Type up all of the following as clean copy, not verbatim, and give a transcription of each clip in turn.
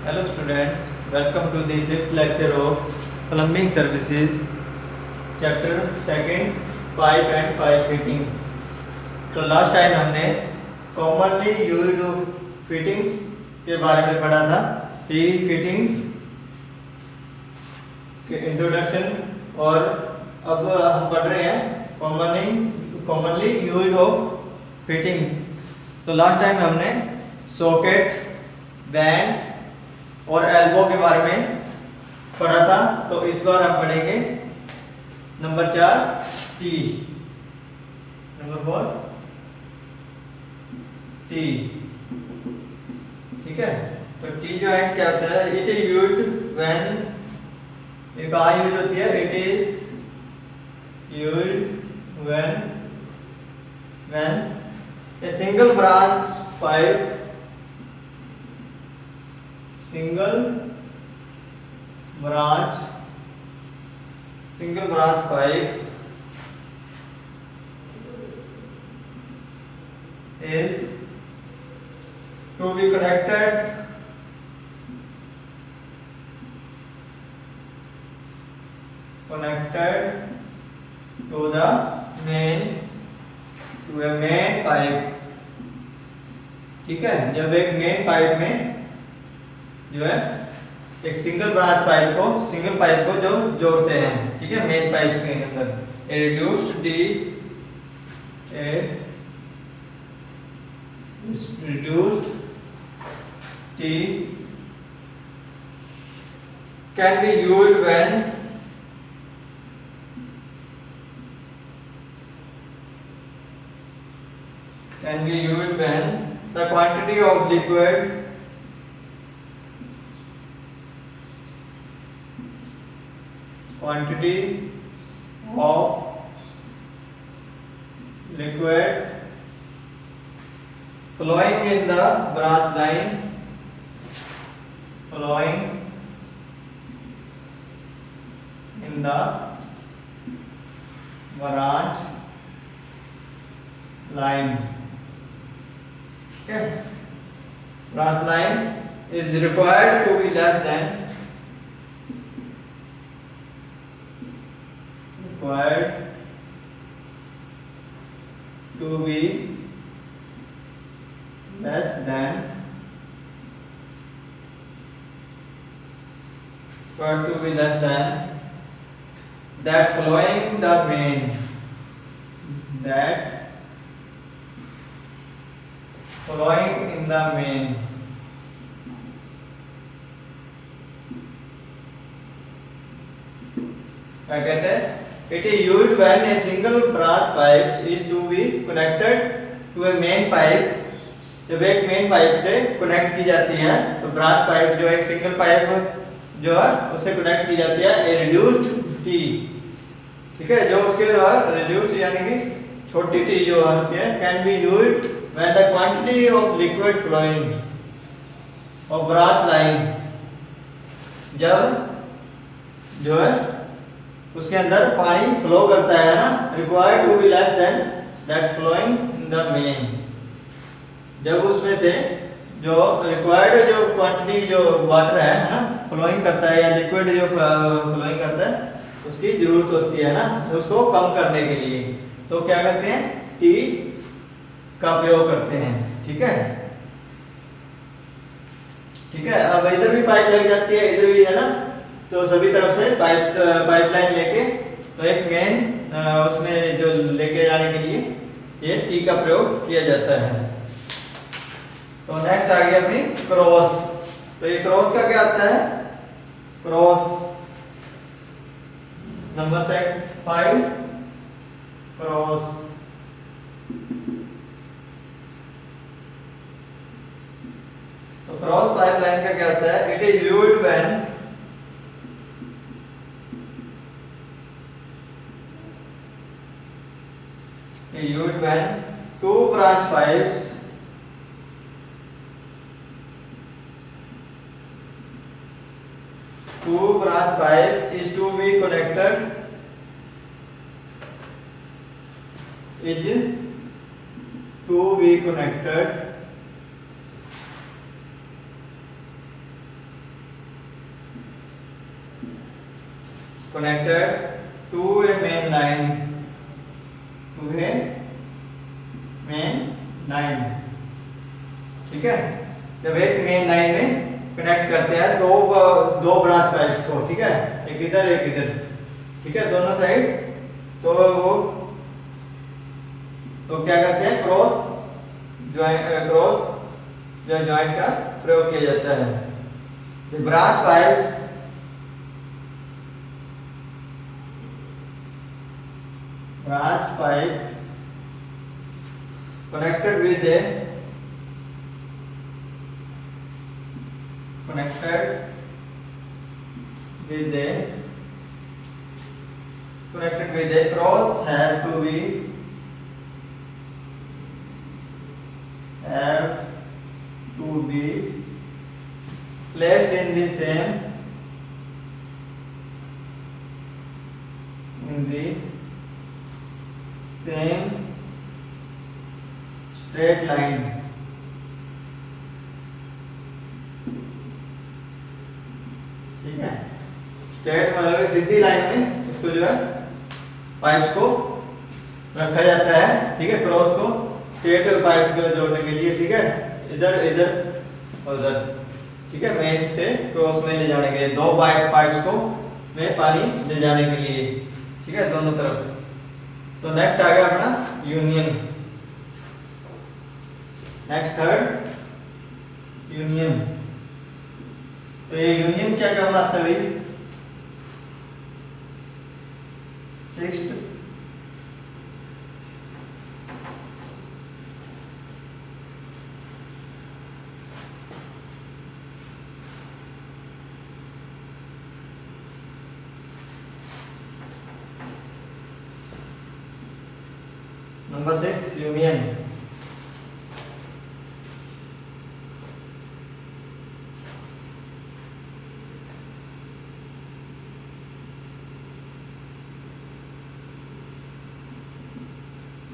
Hello students, welcome to the fifth lecture of plumbing services, chapter second, pipe and pipe fittings. तो last time हमने commonly used fittings के बारे में पढ़ा था कि फिटिंग्स के इंट्रोडक्शन, और अब हम पढ़ रहे हैं कॉमनली यूज्ड ऑफ फिटिंग्स। तो लास्ट टाइम हमने सॉकेट, बैंड और एल्बो के बारे में पढ़ा था। तो इस बार हम पढ़ेंगे नंबर 4 टी, नंबर 4 टी। ठीक है, तो टी जॉइंट क्या होता है? इट इज यूज्ड व्हेन, ये कहाँ यूज होती है? It is used when a single branch pipe single branch pipe is to be connected to the main pipe। ठीक है, जब एक मेन पाइप में जो है एक सिंगल पाइप को जो जोड़ते हैं, ठीक है, मेन पाइप्स के अंदर a reduced tee can be used when the quantity of liquid flowing in the branch line okay, branch line is required to be less than that flowing the main in the main। क्या कहते हैं? It is used when a single branch pipe is to be connected to a main pipe। जब एक main pipe से connect की जाती है, तो ब्रांच पाइप जो एक सिंगल पाइप जो है उससे कनेक्ट की जाती है ए रिड्यूस्ड टी। ठीक है, जो उसके द्वारा रिड्यूस यानी कि छोटी टी जो होती है, can be used when the quantity of liquid flowing और ब्रांच लाइन, जब जो है उसके अंदर पानी फ्लो करता है ना, required to be less than that flowing in the main. जब उसमें से जो रिक्वायर्ड जो क्वांटिटी जो वाटर है ना फ्लोइंग करता है, या लिक्विड जो फ्लोइंग करता है, उसकी जरूरत होती है ना उसको कम करने के लिए, तो क्या करते हैं? टी का प्रयोग करते हैं। ठीक है, ठीक है। अब इधर भी पाइप लग जाती है, इधर भी है ना, तो सभी तरफ से पाइपलाइन लेके, तो एक मेन उसमें जो लेके जाने के लिए ये टी का प्रयोग किया जाता है। तो नेक्स्ट आ गया अपनी क्रॉस। तो ये क्रॉस का क्या आता है? Cross number 5 cross. तो क्रॉस पाइपलाइन का क्या होता है? It is used when two branch pipes is to be connected connected to a main line, ठीक है। जब एक मेन लाइन में कनेक्ट करते हैं दो ब्रांच पाइप्स को, ठीक है, एक इधर, ठीक है, दोनों साइड, तो क्या करते हैं, क्रॉस जॉइंट का प्रयोग किया जाता है। The branch pipes connected with a cross have to be placed in the same straight line, ठीक है। स्ट्रेट मतलब सीधी लाइन में इसको जो है पाइप्स को रखा जाता है, ठीक है, क्रॉस को स्ट्रेट पाइप्स को जोड़ने के लिए, ठीक है, इधर और उधर, ठीक है, मेन से क्रॉस में ले जाने के लिए, दो पाइप्स को में पानी ले जाने के लिए, ठीक है, दोनों तरफ। तो नेक्स्ट आ गया अपना यूनियन। Next third union. तो ये यूनियन क्या काम आता है भाई, सिक्स्थ नंबर 6 यूनियन।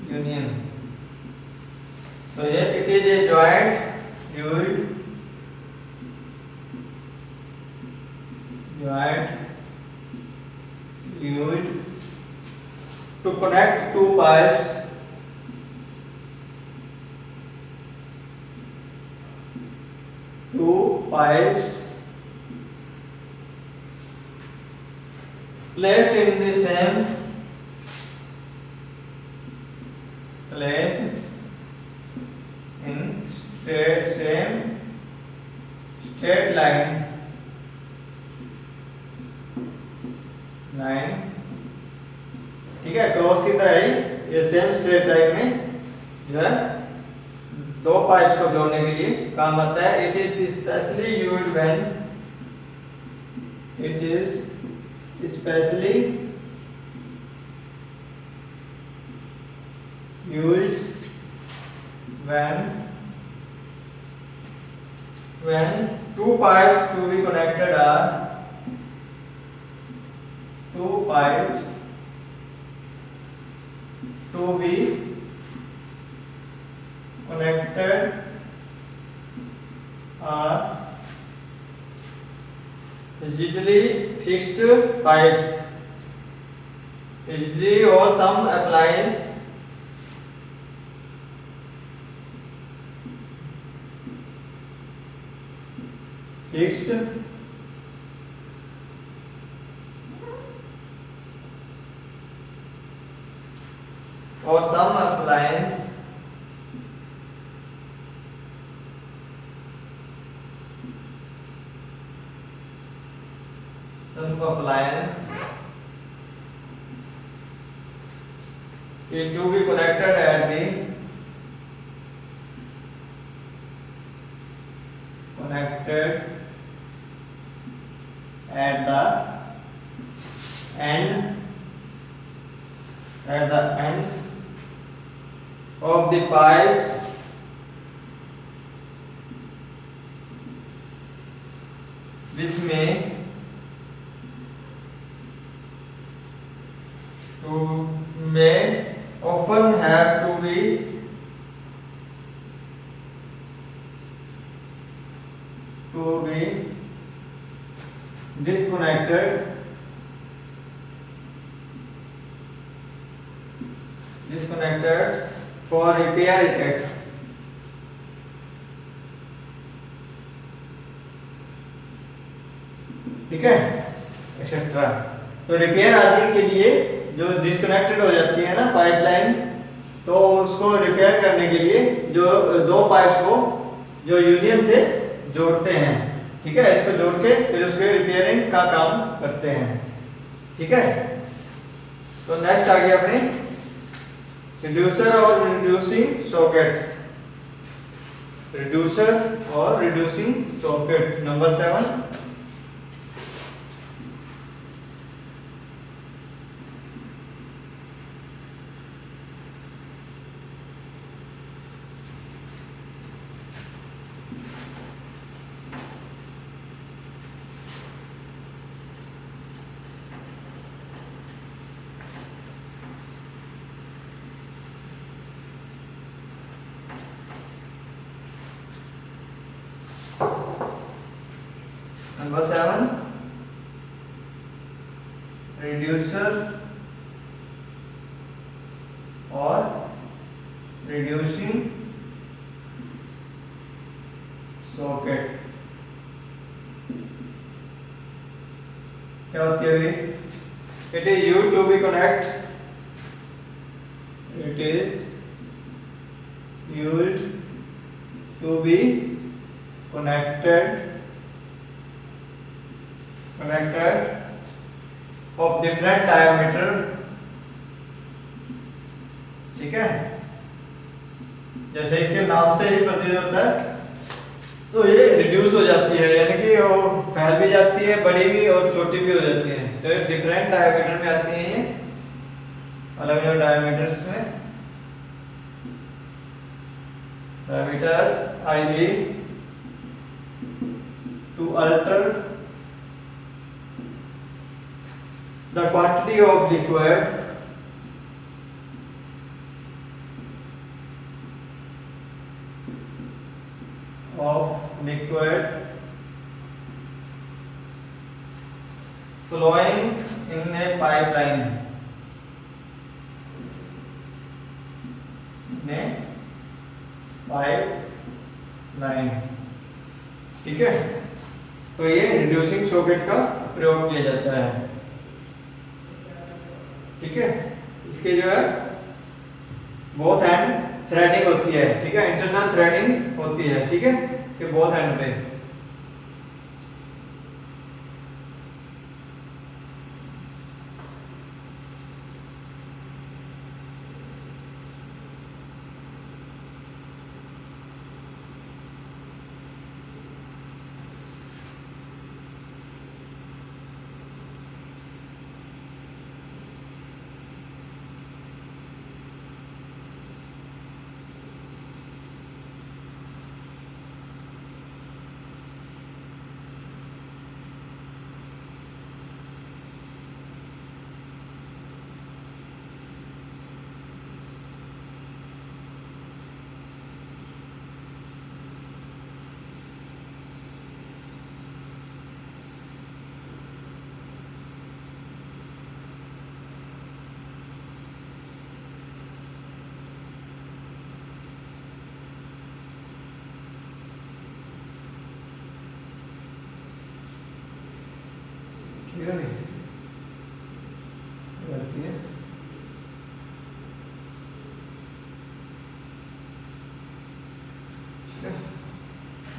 यूनियन तो ये it is a joint used to connect two pipes placed in the same straight line, ठीक है, क्रॉस की तरह ही ये सेम स्ट्रेट लाइन में जो है दो पाइप्स को जोड़ने के लिए काम आता है। It is specially used when two pipes to be connected are rigidly fixed pipes, rigidly or some appliance fixed or some appliance is to be connected at the end of the pipes which may often have to be disconnected disconnected for repair effects. ठीक है, etcetera. तो repair आदि के लिए जो disconnected हो जाती है ना पाइपलाइन, तो उसको रिपेयर करने के लिए जो दो पाइप्स को जो यूनियन से जोड़ते हैं, ठीक है, इसको जोड़ के फिर उसके रिपेयरिंग का काम करते हैं। ठीक है, तो नेक्स्ट आ गया अपने रिड्यूसर और रिड्यूसिंग सॉकेट। रिड्यूसर और reducing socket number 7। Number 7 reducer और रिड्यूसिंग सॉकेट क्या होती है? It is used to be connect, it is used to be connected of different diameter। ठीक है, जैसे इसके नाम से ही प्रतीत होता है, तो ये रिड्यूस हो जाती है, यानी कि वो फैल भी जाती है, बड़ी भी और छोटी भी हो जाती है। तो ये डिफरेंट डायमीटर में आती है, ये अलग अलग डायमीटर्स में। Diameters I be to alter the quantity of liquid flowing in a pipeline, ठीक है। तो ये रिड्यूसिंग सॉकेट का प्रयोग किया जाता है, ठीक है। इसके जो है बोथ एंड थ्रेडिंग होती है, ठीक है, इंटरनल थ्रेडिंग होती है, ठीक है, इसके बोथ एंड पे।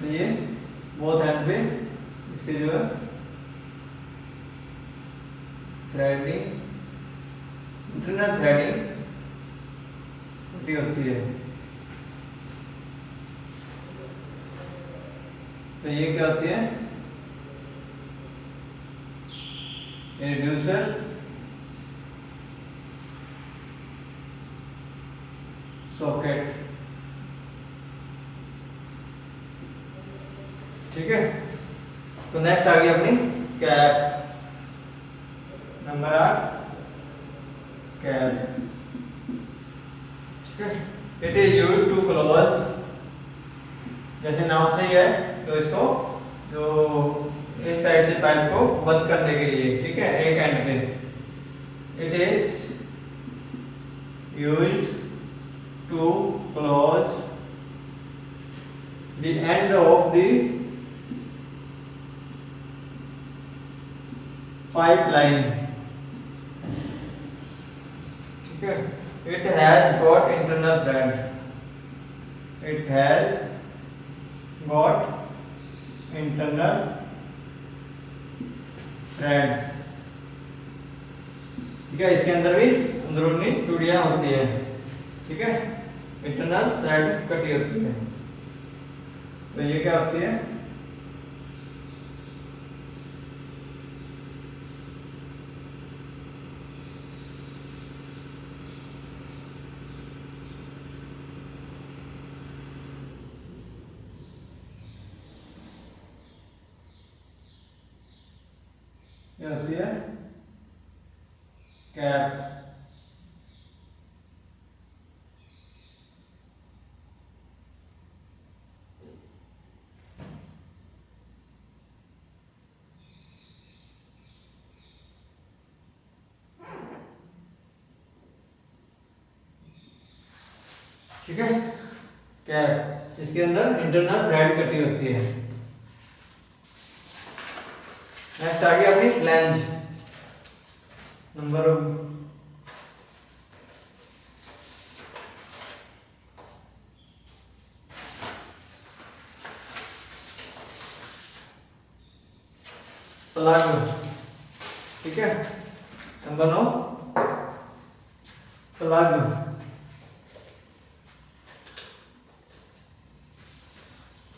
ये बोथ एंड पे इसके जो है थ्रेडिंग, इंटरनल थ्रेडिंग होती है। तो ये क्या होती है? रिड्यूसर सॉकेट, ठीक है। तो नेक्स्ट आ गई अपनी कैप नंबर 8, कैप, ठीक है। It is used to close, जैसे नाम से ही है, तो इसको जो एक साइड से पाइप को बंद करने के लिए, ठीक है, एक एंड पे। It is used to close the end of the pipeline. ठीक है, it has got internal thread. It has got internal threads. ठीक है, इसके अंदर भी अंदरूनी चूड़ियां होती है। ठीक है, इंटरनल थ्रेड कटी होती है। तो ये क्या होती है? ये होती है कैप। ठीक है, कैप, इसके अंदर इंटरनल थ्रेड कटी होती है। नेक्स्ट आ गया अपनी फ्लैंज नंबर प्लग। ठीक है, नंबर 9 प्लग।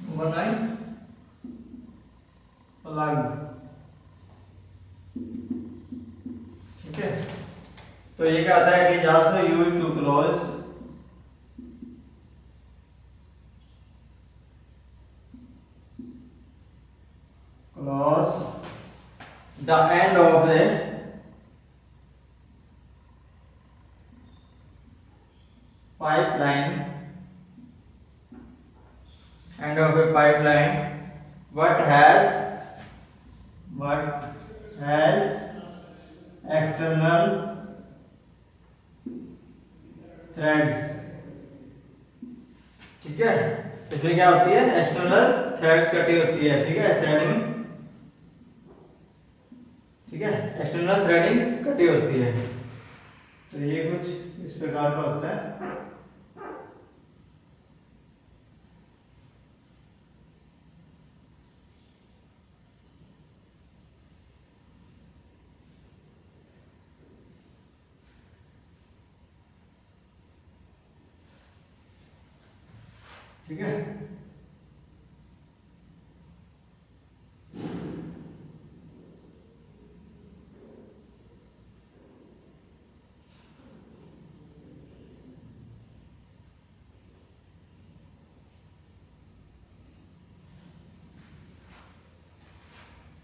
Number 9 plug. ठीक है, तो ये क्या आता है कि also used to close the end of the pipeline, end of a pipeline, what has external threads। ठीक है, इसमें क्या होती है? एक्सटर्नल थ्रेड्स कटी होती है। ठीक है, थ्रेडिंग। ठीक है, एक्सटर्नल थ्रेडिंग कटी होती है। तो ये कुछ इस प्रकार का होता है। ठीक है,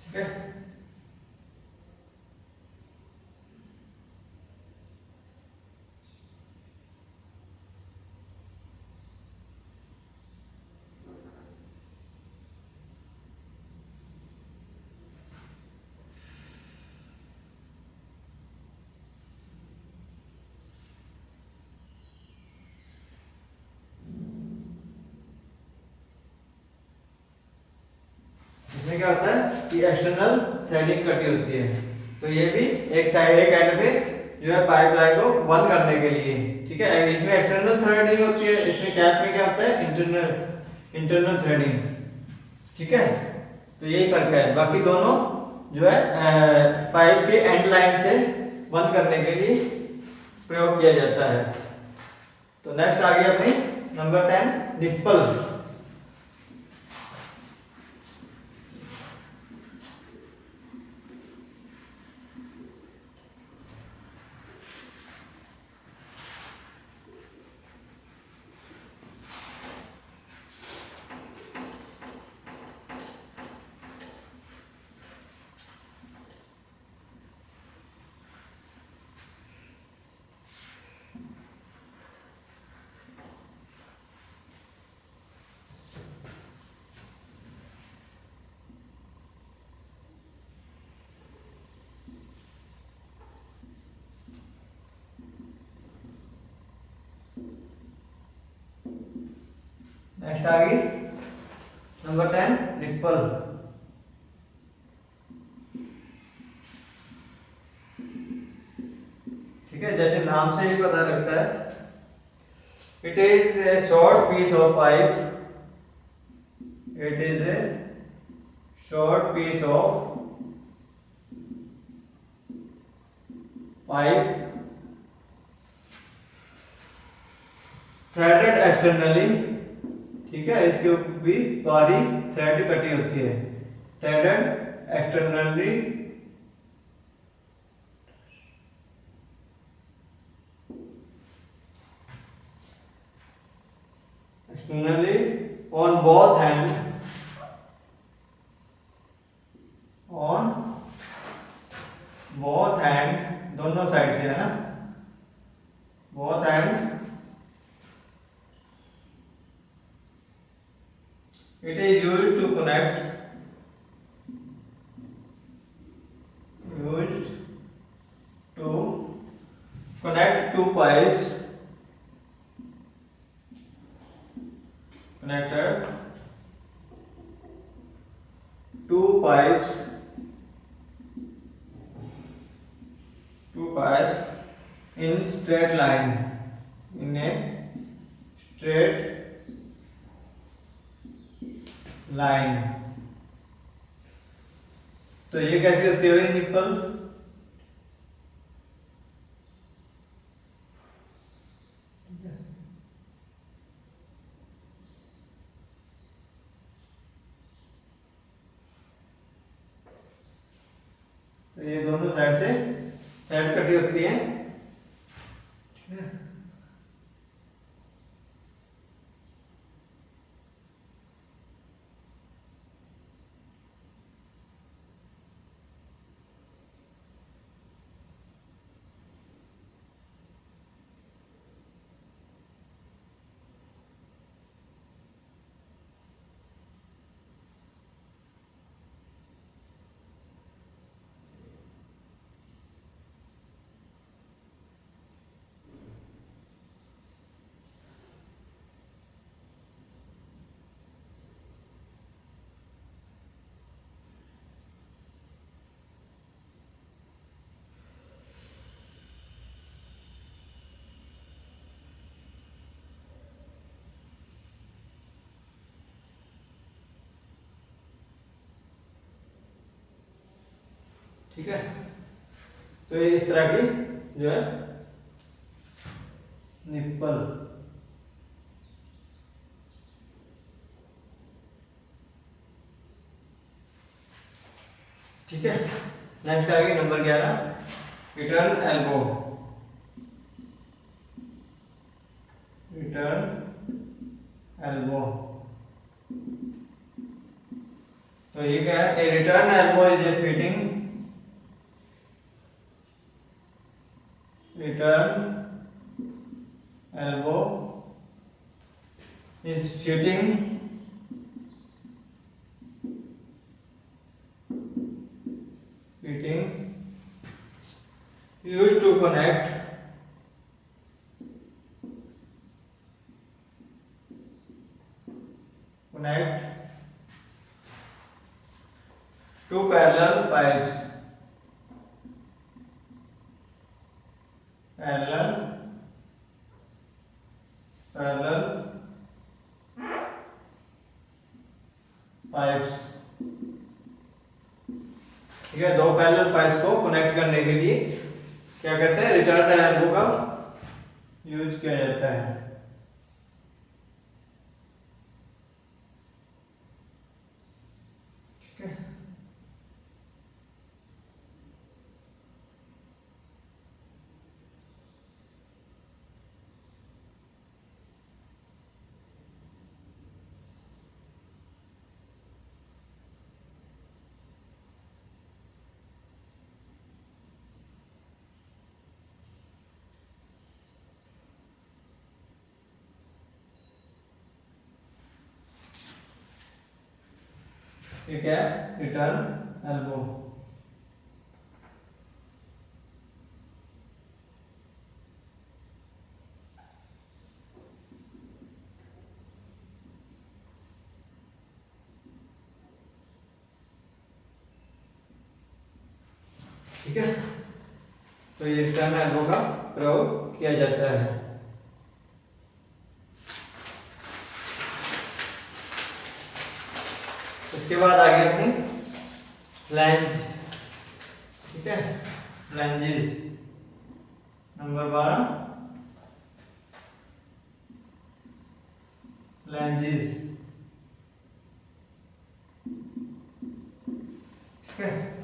ठीक है, इसमें क्या होता है कि एक्सटर्नल थ्रेडिंग कटी होती है। तो ये भी एक साइड, एक एंड पे जो है पाइपलाइन को बंद करने के लिए। ठीक है, इसमें एक्सटर्नल थ्रेडिंग होती है, इसमें कैप में क्या होता है? Internal threading. ठीक है, तो यही फर्क है। बाकी दोनों जो है पाइप के एंड लाइन से बंद करने के लिए प्रयोग किया जाता है। तो नेक्स्ट आ गया अपनी नंबर 10 निप्पल। नेक्स्ट आ गई नंबर 10 निप्पल। ठीक है, जैसे नाम से ही पता लगता है, it is a short piece of pipe, it is a short piece of pipe threaded externally. ठीक है, इसके ऊपर भी बाहरी थ्रेड कटी होती है, threaded externally externally on both hand, on both hand, दोनों साइड से है ना, both hand. It is used to connect, used to connect two pipes, connected two pipes, two pipes in straight line, in a straight line. तो ये कैसे होती है nipple? तो ये दोनों साइड से थ्रेड कटी होती है। ठीक है, तो ये इस तरह की जो है निप्पल। ठीक है, नेक्स्ट आ गई number 11 return elbow. Return elbow, तो ये क्या है? A return elbow is a fitting, return elbow is fitting used to connect two parallel pipes, parallel pipes। ठीक है, दो पैरेलल पाइप्स को कनेक्ट करने के लिए क्या करते हैं? रिटर्न एल्बो का यूज किया जाता है। ठीक है, ये क्या है? Return elbow. ठीक है, तो ये स्टेम एल्बो का प्रयोग किया जाता है। इसके बाद आ गया अपनी फ्लैंज। ठीक है, flanges number 12, flanges.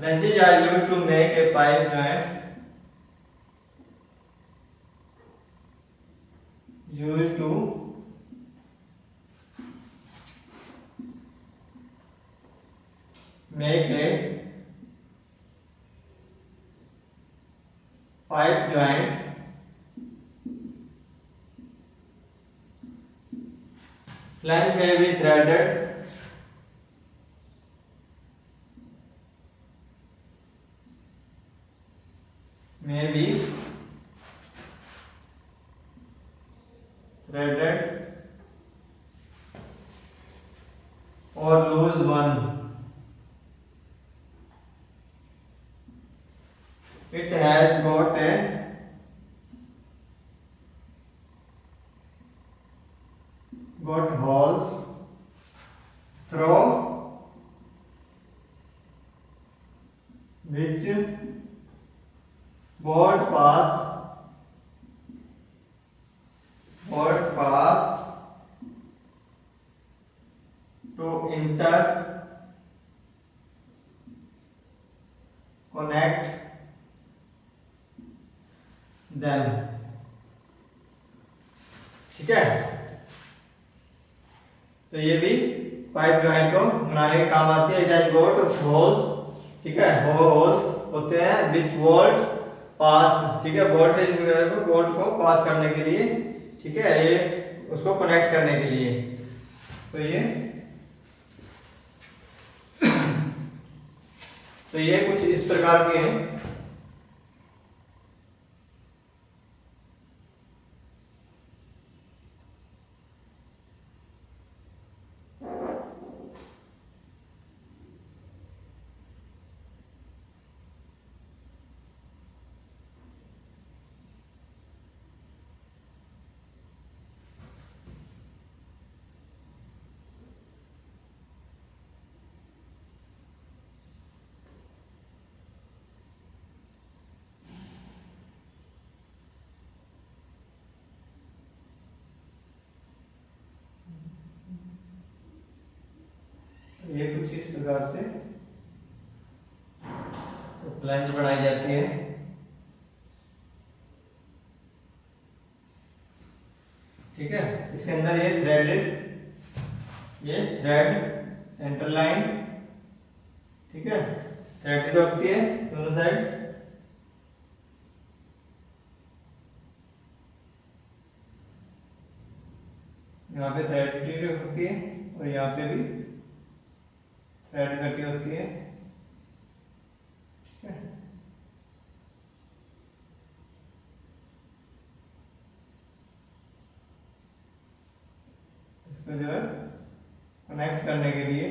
Flanges are used to make a pipe joint. Used to make a pipe joint flange may be threaded or loose one. It has got holes through which board pass to interconnect them. ठीक है, तो ये भी pipe joint को बनाने के काम आती है। It has got holes. ठीक है, होल्स होते हैं विथ वोल्ट पास। ठीक है, वोल्टेज वगैरह को वोल्ट को पास करने के लिए। ठीक है, ये उसको कनेक्ट करने के लिए। तो ये कुछ इस प्रकार के हैं। ये कुछ इस प्रकार से फ्लैंज बनाई जाती है। ठीक है, इसके अंदर ये थ्रेड सेंटर लाइन। ठीक है, थ्रेडेड होती है दोनों साइड। यहाँ पे थ्रेडेड होती है और यहाँ पे भी थ्रेड कटी होती है। ठीक है, इसको जो है कनेक्ट करने के लिए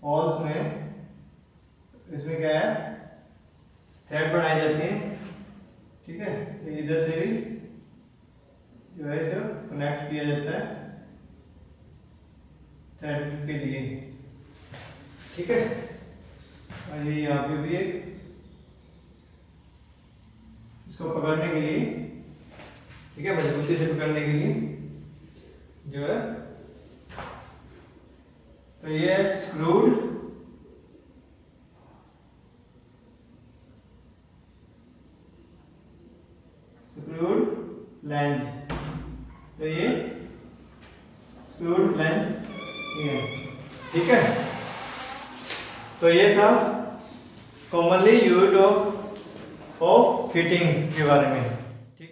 होल्स में, इसमें क्या है, थ्रेड बनाई जाती है। ठीक है, तो इधर से भी जो है इसे कनेक्ट किया जाता है थ्रेड के लिए। ठीक है, और ये यहाँ पे भी एक इसको पकड़ने के लिए। ठीक है, मजबूती से पकड़ने के लिए जो है, तो ये स्क्रूड फ्लैंज। तो ये स्क्रूड फ्लैंज ये। ठीक है, तो ये सब कॉमनली यूज्ड ऑफ फिटिंग्स के बारे में।